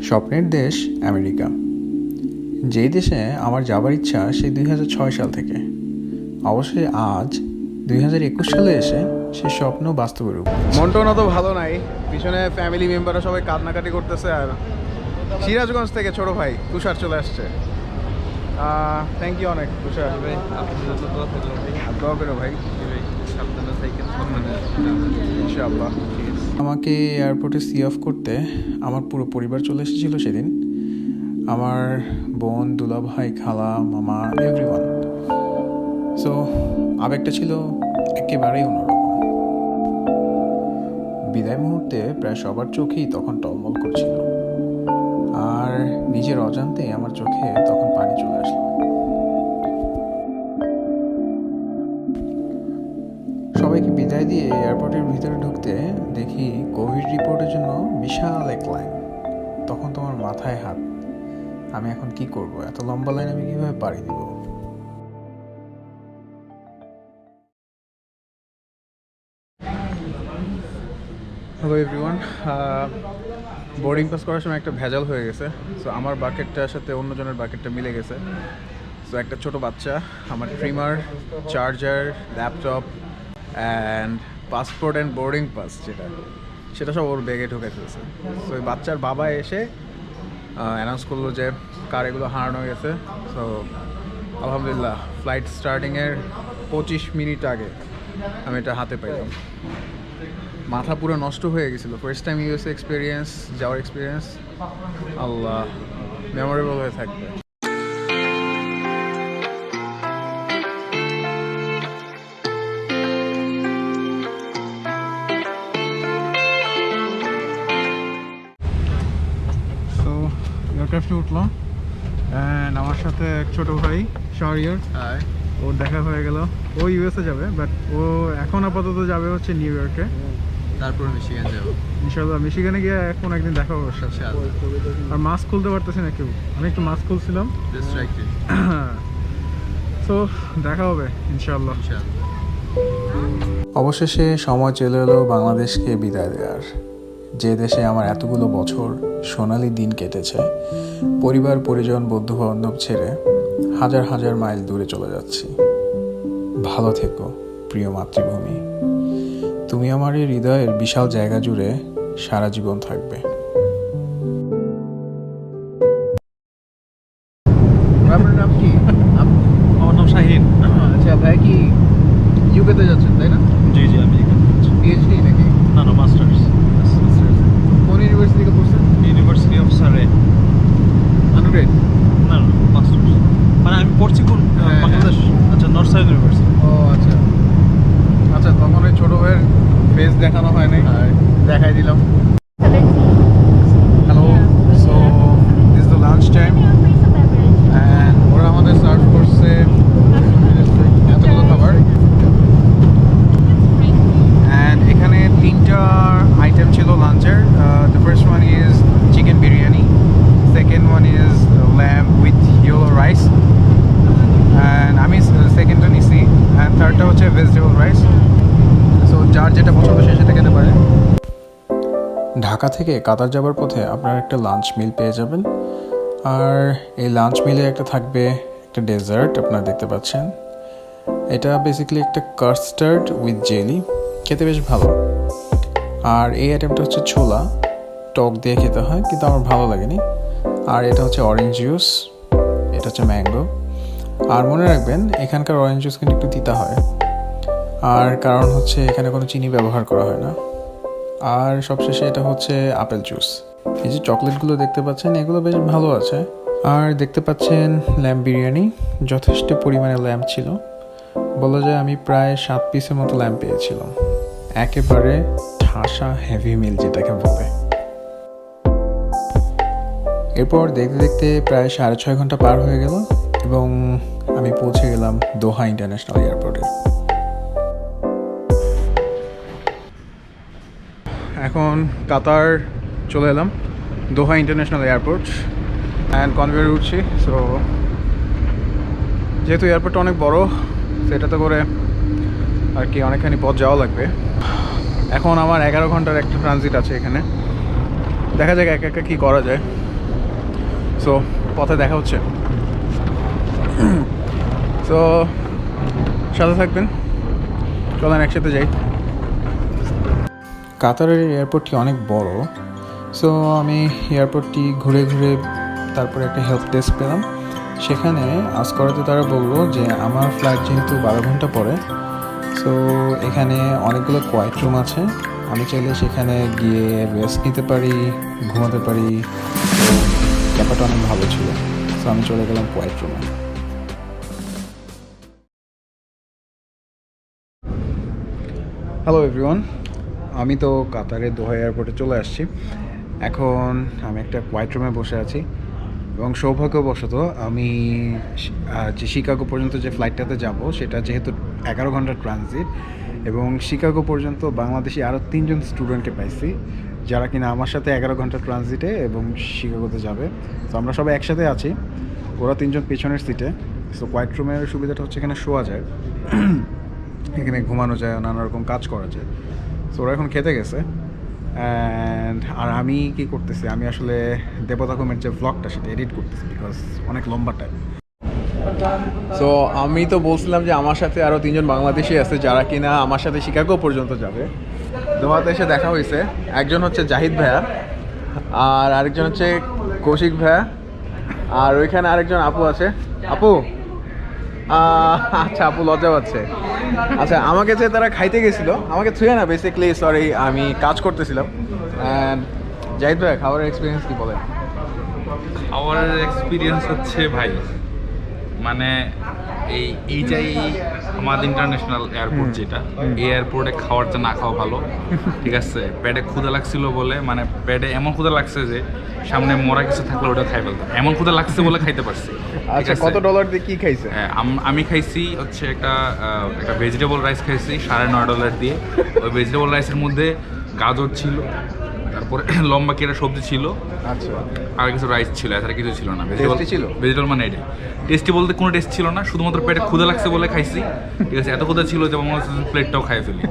স্বপ্নের দেশ আমেরিকা, যেই দেশে আমার যাবার ইচ্ছা সেই 2006 সাল থেকে। অবশ্যই আজ 2021 সালে এসে সে স্বপ্ন বাস্তবে রূপ। মন্টন অত ভালো নাই, পিছনে ফ্যামিলি মেম্বাররা সবাই কান্নাকাটি করতেছে। আর সিরাজগঞ্জ থেকে ছোট ভাই তুষার চলে আসছে। থ্যাংক ইউ অনেক তুষার ভাই, দোয়া করো ভাই, ইনশাআল্লাহ। আমাকে এয়ারপোর্টে সি অফ করতে আমার পুরো পরিবার চলে এসেছিল সেদিন। আমার বোন, দুলাভাই, খালা, মামা, এভরিওয়ান। সো আবেগটা ছিল একেবারেই অন্যরকম। বিদায় মুহূর্তে প্রায় সবার চোখেই তখন টলমল করছিল, আর নিজের অজান্তে আমার চোখে তখন পানি চলে আসলো। সবাইকে বিদায় দিয়ে এয়ারপোর্টের ভিতরে ঢুকতে দেখি কোভিড রিপোর্টের জন্য বিশাল এক লাইন। তখন তোমার মাথায় হাত, আমি এখন কি করব? এত লম্বা লাইন আমি কিভাবে পাড়ি দিব? হ্যালো এভরিওয়ান, বোর্ডিং পাস করার সময় একটা ভেজাল হয়ে গেছে। সো আমার বাকেটটার সাথে অন্যজনের বাকেটটা মিলে গেছে। সো একটা ছোট বাচ্চা আমার trimmer, charger, laptop and passport and boarding pass সেটা সব ওর ব্যাগে ঢুকে ফেলছে। সো ওই বাচ্চার বাবা এসে অ্যানাউন্স করলো যে কার এগুলো হারানো গেছে। সো আলহামদুলিল্লাহ ফ্লাইট স্টার্টিংয়ের 25 মিনিট আগে আমি এটা হাতে পাইলাম। মাথা পুরো নষ্ট হয়ে গেছিলো। ফার্স্ট টাইম ইউএসএ এক্সপিরিয়েন্স, যাওয়ার এক্সপিরিয়েন্স, আল্লাহ মেমোরেবল হয়ে থাকবে। তো এয়ারক্রাফটে উঠলাম অ্যান্ড আমার সাথে এক ছোটো ভাই শাহরিয়ার, ওর দেখা হয়ে গেল। ও ইউএসএ যাবে, বাট ও এখন আপাতত যাবে হচ্ছে নিউ ইয়র্কে, তারপর মিশিগান যাবো ইনশাল্লাহ। মিশিগানে গিয়ে এখন একদিন দেখা হবে ওর সাথে। আর মাস্ক খুলতে পারতেছি না কেউ, আমি একটু মাস্ক খুলছিলাম। সো দেখা হবে ইনশাল্লাহ। অবশেষে সময় চলে এলো বাংলাদেশকে বিদায় দেওয়ার, যে দেশে আমার এতগুলো বছর সোনালি দিন কেটেছে। পরিবার, পরিজন, বন্ধু বান্ধব ছেড়ে হাজার হাজার মাইল দূরে চলে যাচ্ছি। ভালো থেকো প্রিয় মাতৃভূমি, তুমি আমার এই হৃদয়ের বিশাল জায়গা জুড়ে সারা জীবন থাকবে। আপনার নাম কি? আমার নাম শাহিন। আচ্ছা ভাই, কি ইউকেতে যাচ্ছেন তাই না? জি জি, আমি পিএইচডি নাকি? না মাস্টার্স, কোন ইউনিভার্সিটি থেকে পড়ছেন? ইউনিভার্সিটি অফ সারে। আন্ডারগ্রেড? না মাস্টার্স, মানে আমি পড়ছি কোন বাংলাদেশ। আচ্ছা, নর্থ সাইড ইউনিভার্সিটি। ও আচ্ছা আচ্ছা, তখন ওই ছোটো ভাইয়ের ফেস দেখানো হয় নাই, দেখাই দিলাম। Hello, so this is the lunch time and ওরা আমাদের সার্ভ করছে এতগুলো খাবার। অ্যান্ড এখানে 3টা আইটেম ছিল লাঞ্চের। The first one is chicken biryani, second one is lamb with yellow rice, and আমি সেকেন্ডটা নিছি, অ্যান্ড থার্ডটা হচ্ছে ভেজিটেবল রাইস। সো যার যেটা পছন্দ সে সেটা খেতে পারে। ঢাকা থেকে কাতার যাবার পথে আপনারা একটা লাঞ্চ মিল পেয়ে যাবেন, আর এই লাঞ্চ মিলে একটা থাকবে একটা ডেজার্ট, আপনারা দেখতে পাচ্ছেন। এটা বেসিক্যালি একটা কাস্টার্ড উইথ জেলি, খেতে বেশ ভালো। আর এই আইটেমটা হচ্ছে ছোলা, টক দিয়ে খেতে হয়, কিন্তু আমার ভালো লাগেনি। আর এটা হচ্ছে অরেঞ্জ জুস, এটা হচ্ছে ম্যাঙ্গো। আর মনে রাখবেন এখানকার অরেঞ্জ জুস কিন্তু একটু তিতা হয়, আর কারণ হচ্ছে এখানে কোনো চিনি ব্যবহার করা হয় না। আর সবশেষে এটা হচ্ছে আপেল জুস। এই যে চকলেটগুলো দেখতে পাচ্ছেন, এগুলো বেশ ভালো আছে। আর দেখতে পাচ্ছেন ল্যাম্ব বিরিয়ানি, যথেষ্ট পরিমাণে ল্যাম্ব ছিল। বলা যায় আমি প্রায় 7 পিসের মতো ল্যাম্ব পেয়েছিলাম। একেবারে ঠাসা হেভি মিল যেটাকে বলে। এরপর দেখতে দেখতে প্রায় 6.5 ঘন্টা পার হয়ে গেল এবং আমি পৌঁছে গেলাম দোহা ইন্টারন্যাশনাল এয়ারপোর্টে। এখন কাতার চলে এলাম, দোহা ইন্টারন্যাশনাল এয়ারপোর্ট, অ্যান্ড কনভেয়ারে উঠছি। সো যেহেতু এয়ারপোর্টটা অনেক বড়, সেটাতে করে আর কি অনেকখানি পথ যাওয়া লাগবে। এখন আমার 11 ঘন্টার একটা ট্রানজিট আছে এখানে। দেখা যাক একা একা কী করা যায়। সো পথে দেখা হচ্ছে। সো সাথে থাকবেন, চলেন একসাথে যাই। কাতারের এয়ারপোর্টটি অনেক বড়, সো আমি এয়ারপোর্টটি ঘুরে ঘুরে তারপরে একটা হেল্প ডেস্ক পেলাম। সেখানে আজ করাতে তারা বললো যে আমার ফ্লাইট যেহেতু 12 ঘন্টা পরে, সো এখানে অনেকগুলো কোয়াইট রুম আছে, আমি চাইলে সেখানে গিয়ে রেস্ট নিতে পারি, ঘুমাতে পারি। তো ব্যাপারটা অনেক ভালো ছিল, সো আমি চলে গেলাম কোয়াইট রুমে। হ্যালো এভরিওয়ান, আমি তো কাতারের দোহা এয়ারপোর্টে চলে আসছি। এখন আমি একটা কোয়াইট রুমে বসে আছি এবং সৌভাগ্যবশত আমি যে শিকাগো পর্যন্ত যে ফ্লাইটটাতে যাব সেটা যেহেতু 11 ঘন্টার ট্রানজিট, এবং শিকাগো পর্যন্ত বাংলাদেশি আরও 3জন স্টুডেন্টকে পাইছি যারা কিনা আমার সাথে 11 ঘন্টা ট্রানজিটে এবং শিকাগোতে যাবে। তো আমরা সবাই একসাথে আছি, ওরা 3জন পেছনের সিটে। সো কোয়াইট রুমের সুবিধাটা হচ্ছে এখানে শোয়া যায়, এখানে ঘুমানো যায়, নানা রকম কাজ করা যায়। সো ওরা এখন খেতে গেছে। আর আমি কি করতেছি, আমি আসলে দেবতা কুমের যে ব্লগটা সেটা এডিট করতেছি, বিকজ অনেক লম্বা টাইম। সো আমি তো বলছিলাম যে আমার সাথে আরও 3জন বাংলাদেশি আছে যারা কিনা আমার সাথে শিকাগো পর্যন্ত যাবে। দোহাতে এসে দেখা হয়েছে, একজন হচ্ছে জাহিদ ভাইয়া, আর আরেকজন হচ্ছে কৌশিক ভাইয়া, আর ওইখানে আরেকজন আপু আছে। আপু আচ্ছা, আপু লজ্জা পাচ্ছে। আচ্ছা, আমাকে যে তারা খাইতে গেছিলো, আমাকে থুয়ে না বেসিক্যালি, সরি, আমি কাজ করতেছিলাম। অ্যান্ড জাহিদ ভাই, খাবারের এক্সপিরিয়েন্স কি বলেন? খাওয়ারের এক্সপিরিয়েন্স হচ্ছে ভাই, মানে এই যে আমাদের ইন্টারন্যাশনাল এয়ারপোর্ট যেটা, এই এয়ারপোর্টে খাওয়ারটা না খাওয়া ভালো। ঠিক আছে, পেটে ক্ষুধা লাগছিল বলে, মানে পেটে এমন ক্ষুধা লাগছে যে সামনে মরা কিছু থাকলে ওটা খাই ফেলতাম, এমন ক্ষুধা লাগছে বলে খাইতে পারছি। আচ্ছা, কত ডলার দিয়ে কি খাইছে? হ্যাঁ, আমি খাইছি হচ্ছে একটা ভেজিটেবল রাইস খাইছি $9.5 দিয়ে। ওই ভেজিটেবল রাইসের মধ্যে গাজর ছিল, তারপরে লম্বা কেটে সবজি ছিল, আচ্ছা, আর কিছু রাইস ছিল, এছাড়া কিছু ছিল না। টেস্টি ছিল? ভেজিটেবল মানে এটা টেস্টি বলতে কোনো টেস্ট ছিল না, শুধুমাত্র পেটে ক্ষুধা লাগছে বলে খাইছি। ঠিক আছে, এত ক্ষুধা ছিল যে মনে হচ্ছে প্লেটটাও খাই ফেলি,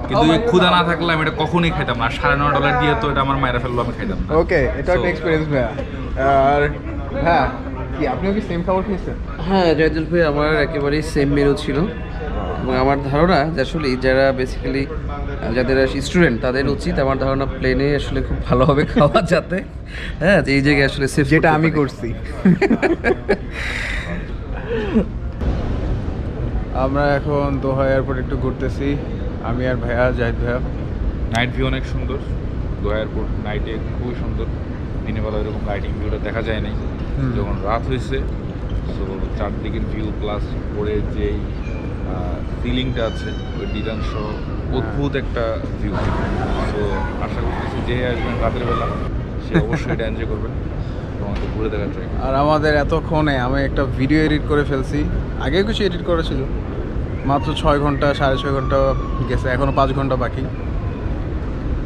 কিন্তু এই ক্ষুধা না থাকলে আমি এটা কখনোই খাইতাম না। $9.5 দিয়ে তো এটা আমার মায়েরা ফেললো, আমি খাইতাম না। ওকে, এটা একটা এক্সপিরিয়েন্স ভাইয়া। আর হ্যাঁ, কি আপনিও কি সেম খাবার খেয়েছেন? হ্যাঁ, জয়দুল ভাই, আমার একেবারেই সেম মেনু ছিল। এবং আমার ধারণা যে আসলে যারা বেসিক্যালি যাদের স্টুডেন্ট তাদের উচিত, আমার ধারণা, প্লেনে আসলে খুব ভালোভাবে খাওয়া যাতে, হ্যাঁ, যে এই জায়গায় আসলে সেফ, যেটা আমি করছি। আমরা এখন দোহা এয়ারপোর্ট একটু ঘুরতেছি, আমি আর ভাইয়া, জাহিদ ভাইয়া। নাইট ভিউ অনেক সুন্দর, দোহা এয়ারপোর্ট নাইটে খুবই সুন্দর। দিনের বেলা এরকম লাইটিং ভিউটা দেখা যায় নাই, যখন রাত হয়েছে। তো চারদিকের ভিউ প্লাস উপরের যেই সিলিংটা আছে, ওই ডিজাইন সহ অদ্ভুত একটা ভিউ। তো আশা করতেছি যে আসবেন রাতের বেলা সে অবশ্যই এটা এনজয় করবেন এবং একটু ঘুরে দেখার ট্রাই করবেন। আর আমাদের এতক্ষণে আমি একটা ভিডিও এডিট করে ফেলছি, আগেও কিছু এডিট করা ছিল, মাত্র 6 ঘন্টা 6.5 ঘন্টা গেছে, এখনও 5 ঘন্টা বাকি।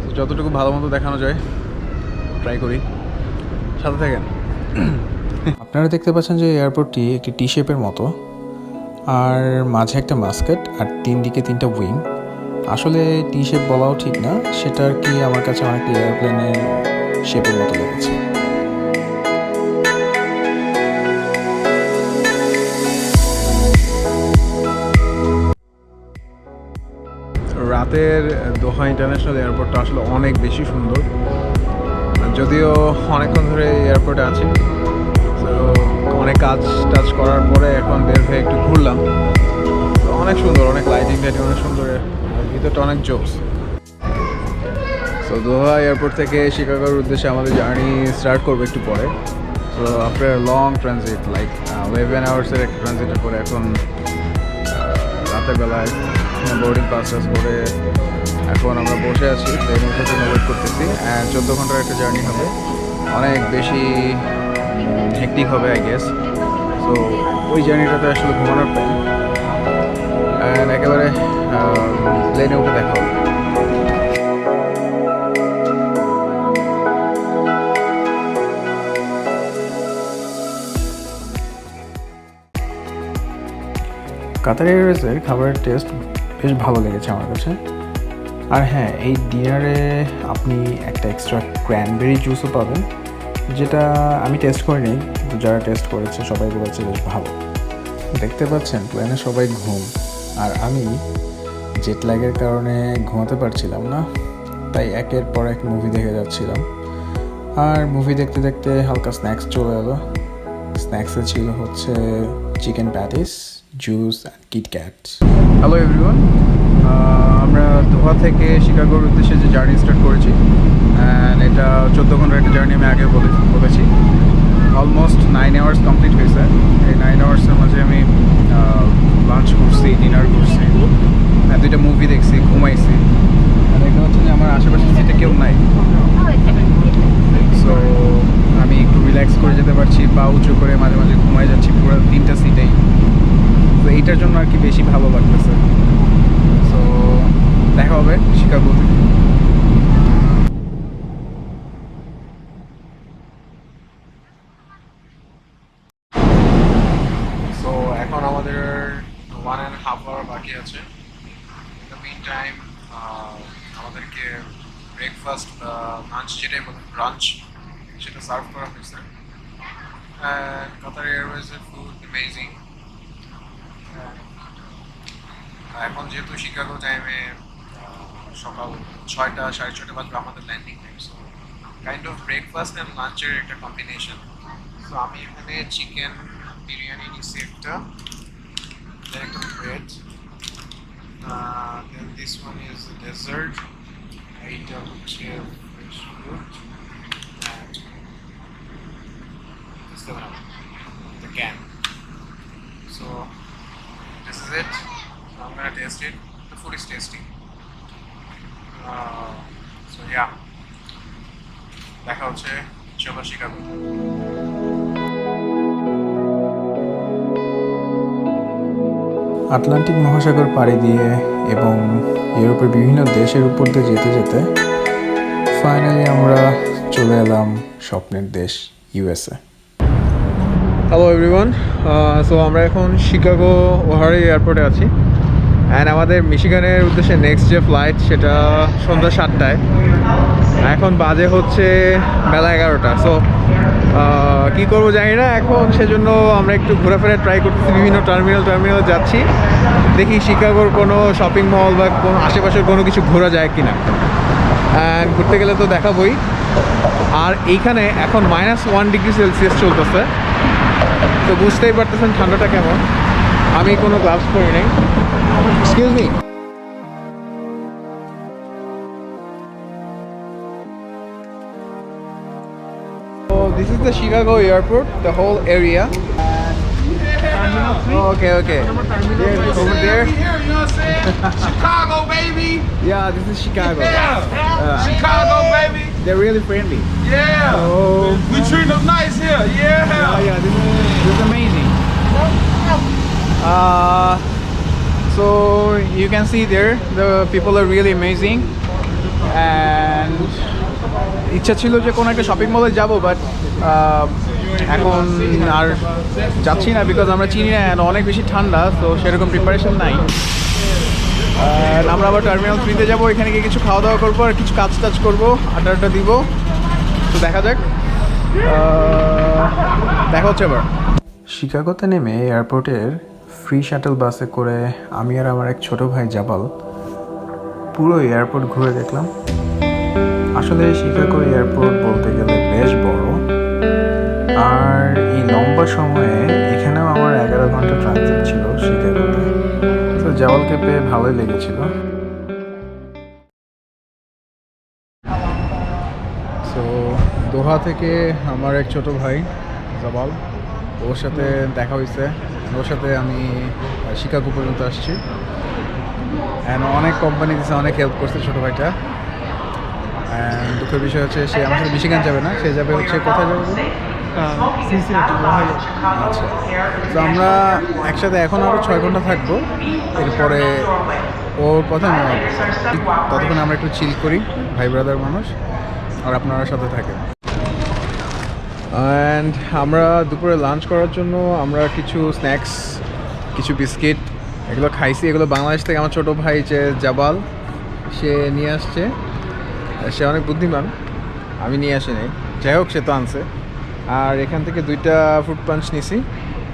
তো যতটুকু ভালো মতো দেখানো যায় ট্রাই করি, সাথে থাকেন। আপনারা দেখতে পাচ্ছেন যে এয়ারপোর্টটি একটি টি শেপের মতো, আর মাঝে একটা মাস্কেট আর 3 দিকে 3টা উইং। আসলে টি শেপ বলাও ঠিক না, সেটা আর কি আমার কাছে অনেকটা এয়ারপ্লেনের শেপের মতো লেগেছে। রাতের দোহা ইন্টারন্যাশনাল এয়ারপোর্টটা আসলে অনেক বেশি সুন্দর, যদিও অনেকক্ষণ ধরে এয়ারপোর্টে আছি। তো অনেক কাজ টাজ করার পরে এখন বের হয়ে একটু ঘুরলাম। তো অনেক সুন্দর, অনেক লাইটিং অনেক সুন্দর, ভিতরটা অনেক জোস। তো দোহা এয়ারপোর্ট থেকে শিকাগোর উদ্দেশ্যে আমাদের জার্নি স্টার্ট করবো একটু পরে। So after long transit, like 11 আওয়ার্সের একটা ট্রানজিটের পরে এখন রাতের বেলায় বোর্ডিং পাস করে এখন আমরা বসে আছি, প্লেনের জন্য ওয়েট করতেছি। 14 ঘন্টার একটা জার্নি হবে, অনেক বেশি হেক্টিক হবে আই গেস। সো ওই জার্নিটাতে আসলে ঘুমানোর প্ল্যান, একেবারে প্লেনে উঠে দেখা হবে। কাতার এয়ারওয়েজের খাবারের টেস্ট বেশ ভালো লেগেছে আমার কাছে। আর হ্যাঁ, এই ডিনারে আপনি একটা এক্সট্রা ক্র্যানবেরি জুসও পাবেন, যেটা আমি টেস্ট করিনি, কিন্তু যারা টেস্ট করেছে সবাই বলেছে বেশ ভালো। দেখতে পাচ্ছেন প্লেনে সবাই ঘুম, আর আমি জেট ল্যাগের কারণে ঘুমাতে পারছিলাম না, তাই একের পর এক মুভি দেখে যাচ্ছিলাম। আর মুভি দেখতে দেখতে হালকা স্ন্যাক্স চলে এলো। স্ন্যাক্সে ছিল হচ্ছে chicken patties, juice and KitKat. Hello everyone, আমরা দোহা থেকে শিকাগোর উদ্দেশ্যে যে জার্নি স্টার্ট করেছি, অ্যান্ড এটা 14 ঘন্টার একটা জার্নি আমি আগে বলেছি। অলমোস্ট 9 আওয়ার্স কমপ্লিট হয়েছে। এই 9 আওয়ার্সের মাঝে আমি লাঞ্চ করছি, ডিনার করছি, দুইটা মুভি দেখছি, ঘুমাইছি। আর এটা হচ্ছে যে আমার আশেপাশে সিটে কেউ নাই, সো আমি একটু রিল্যাক্স করে যেতে পারছি, পা উঁচু করে মাঝে মাঝে ঘুমাই যাচ্ছি পুরো 3টা সিটেই। তো এইটার জন্য আর কি বেশি ভালো লাগতেছে। সো দেখা হবে শিকাগোতে। সো এখন আমাদের 1.5 আওয়ার বাকি আছে। ইন দ্য মিন টাইম আমাদেরকে ব্রেকফাস্ট বা লাঞ্চ যেটাই বলেন, ব্রাঞ্চ, সেটা সার্ভ করা হয়েছে। কাতার এয়ারওয়েজের ফুড অ্যামেজিং। এখন যেহেতু শিকাগো টাইমে সকাল 6টা 6:30 বাজবে আমাদের landing time, so kind of breakfast and লাঞ্চের একটা কম্বিনেশন। সো আমি এখানে চিকেন বিরিয়ানি নিচ্ছি একটা, দেন একটা bread, then this one is dessert, এইটা হচ্ছে fresh fruit, and the can. So this is it. I'm gonna taste it. The food is tasty. So yeah, দেখা হচ্ছে চলো শিকাগো। আটলান্টিক মহাসাগর পাড়ি দিয়ে এবং ইউরোপের বিভিন্ন দেশের উপর দিয়ে যেতে যেতে ফাইনালি আমরা চলে এলাম স্বপ্নের দেশ ইউএসএ। হ্যালো এভরিওয়ান, সো আমরা এখন শিকাগো ওহারি এয়ারপোর্টে আছি, অ্যান্ড আমাদের মিশিগানের উদ্দেশ্যে নেক্সট যে ফ্লাইট সেটা সন্ধ্যা 7টায়। এখন বাজে হচ্ছে বেলা 11টা। সো কী করবো জানি না এখন, সেজন্য আমরা একটু ঘোরাফেরা ট্রাই করতেছি, বিভিন্ন টার্মিনাল যাচ্ছি, দেখি শিকাগোর কোনো শপিং মল বা কোনো আশেপাশের কোনো কিছু ঘোরা যায় কিনা। অ্যান্ড ঘুরতে গেলে তো দেখাবই। আর এইখানে এখন -1 ডিগ্রি সেলসিয়াস চলতেছে, তো বুঝতেই পারতেছেন ঠান্ডাটা কেমন। আমি কোনো গ্লাভস পরি নাই। Excuse me. So this is the Chicago airport, the whole area. Oh, okay. Yeah, over there. Chicago, baby. Yeah, this is Chicago. Chicago, baby. They're really friendly. Yeah. Oh. We treat them nice here. Yeah. Yeah, this is amazing. So you can see there, the people are really amazing. And ইচ্ছা ছিল যে কোনো একটা shopping মলে যাবো, but এখন আর যাচ্ছি না, বিকজ আমরা চিনি না, অনেক বেশি ঠান্ডা, তো সেরকম প্রিপারেশন নাই। আমরা আবার টার্মিনাল 3-তে যাবো, এখানে গিয়ে কিছু খাওয়া দাওয়া করবো আর কিছু কাজ করবো, আড্ডা দিব। তো দেখা যাক, দেখা হচ্ছে আবার। শিকাগোতে নেমে এয়ারপোর্টের ফ্রি শাটল বাসে করে আমি আর আমার এক ছোট ভাই জাবাল পুরো এয়ারপোর্ট ঘুরে দেখলাম। আসলে শিকাগোর এয়ারপোর্ট বলতে গেলে বেশ বড়, আর এই লম্বা সময়ে এখানেও আমার 11 ঘন্টা ট্রানজিট ছিল শিকাগোতে, তো জাবালকে পেয়ে ভালোই লেগেছিল। সো দোহা থেকে আমার এক ছোট ভাই জাবাল, ওর সাথে দেখা হয়েছে, ওর সাথে আমি শিকাগো পর্যন্ত আসছি, অ্যান্ড অনেক কোম্পানি দিয়েছে, অনেক হেল্প করছে ছোটো ভাইটা। অ্যান্ড দুঃখের বিষয় হচ্ছে সে আমার সাথে মিশিগান যাবে না, সে যাবে হচ্ছে কোথায় যাবে বলে? আচ্ছা, তো আমরা একসাথে এখন আরও 6 ঘন্টা থাকবো, এরপরে ওর কথা নেওয়া, ততক্ষণ আমরা একটু চিল করি, ভাই ব্রাদার মানুষ, আর আপনারা সাথে থাকেন। অ্যান্ড আমরা দুপুরে লাঞ্চ করার জন্য আমরা কিছু স্ন্যাক্স, কিছু বিস্কিট এগুলো খাইছি। এগুলো বাংলাদেশ থেকে আমার ছোটো ভাই যে জাবাল সে নিয়ে আসছে, সে অনেক বুদ্ধিমান, আমি নিয়ে আসি নাই, যাই হোক সে তো আনছে। আর এখান থেকে দুইটা ফ্রুট পাঞ্চ নিছি,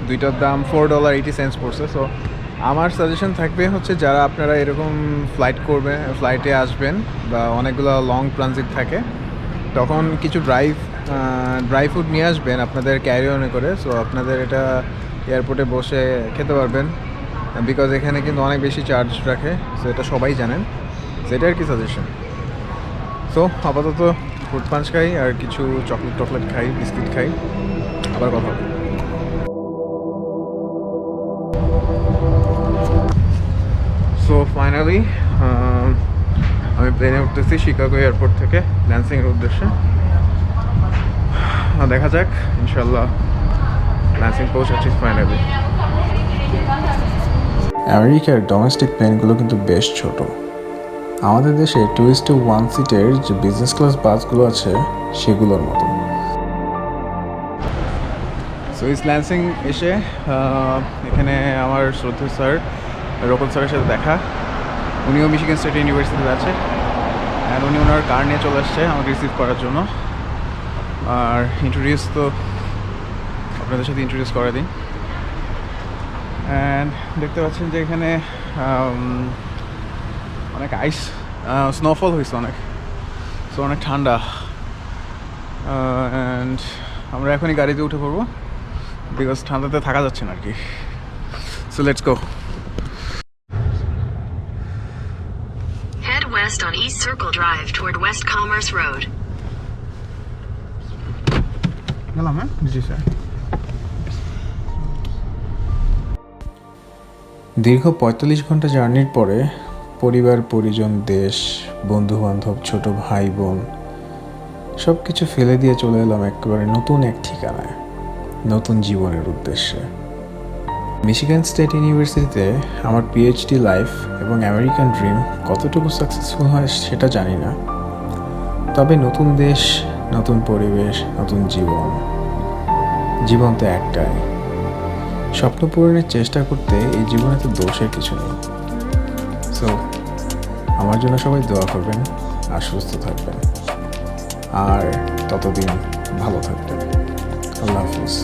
দুইটার দাম $4.80 পড়ছে। সো আমার সাজেশন থাকবে হচ্ছে যারা আপনারা এরকম ফ্লাইটে আসবেন বা অনেকগুলো লং ট্রানজিট থাকে, তখন কিছু ড্রাই ফুড নিয়ে আসবেন আপনাদের ক্যারি অনে করে। সো আপনাদের এটা এয়ারপোর্টে বসে খেতে পারবেন, বিকজ এখানে কিন্তু অনেক বেশি চার্জ রাখে। সো এটা সবাই জানেন, সেটা আর কি সাজেশন। সো আপাতত ফ্রুট পাঞ্চ খাই আর কিছু চকলেট খাই, বিস্কিট খাই, আবার কথা হবে। সো ফাইনালি আমি প্লেনে উঠতেছি শিকাগো এয়ারপোর্ট থেকে ল্যান্সিংয়ের উদ্দেশ্যে। দেখা যাক, ইনশাল্লাহ ল্যান্সিং পৌঁছাচ্ছি ফাইনালি। আমেরিকার ডোমেস্টিক প্লেনগুলো কিন্তু বেশ ছোট। আমাদের দেশে 2:1 সিটের যে বিজনেস ক্লাস বাসগুলো আছে সেগুলোর মতো। সো ইস ল্যান্সিং এসে এখানে আমার শ্রদ্ধেয় স্যার রোকন স্যারের সাথে দেখা। উনিও মিশিগান স্টেট ইউনিভার্সিটিতে আছে, অ্যান্ড উনি ওনার কার নিয়ে চলে আসছে আমাকে রিসিভ করার জন্য। আর ইন্ট্রোডিউস তো আপনাদের সাথে ইন্ট্রোডিউস করে দিই। অ্যান্ড দেখতে পাচ্ছেন যে এখানে অনেক স্নোফল হয়েছে অনেক, সো অনেক ঠান্ডা। অ্যান্ড আমরা এখনই গাড়িতে উঠে পড়বো, বিকজ ঠান্ডাতে থাকা যাচ্ছে না আর কি। So let's go. Head west on East Circle Drive toward West Commerce Road. গেলাম, হ্যাঁ জি স্যার। দীর্ঘ 45 ঘন্টা জার্নির পরে পরিবার, পরিজন, দেশ, বন্ধুবান্ধব, ছোট ভাই বোন সব কিছু ফেলে দিয়ে চলে এলাম একেবারে নতুন এক ঠিকানায়, নতুন জীবনের উদ্দেশ্যে। মিশিগান স্টেট ইউনিভার্সিটিতে আমার পিএইচডি লাইফ এবং আমেরিকান ড্রিম কতটুকু সাকসেসফুল হয় সেটা জানি না, তবে নতুন দেশ, নতুন পরিবেশ, নতুন জীবন তো একটাই। স্বপ্ন পূরণের চেষ্টা করতে এই জীবনে তো দোষের কিছু নেই। সো আমার জন্য সবাই দোয়া করবেন আর সুস্থ থাকবেন, আর ততদিন ভালো থাকবেন। আল্লাহ হাফিজ।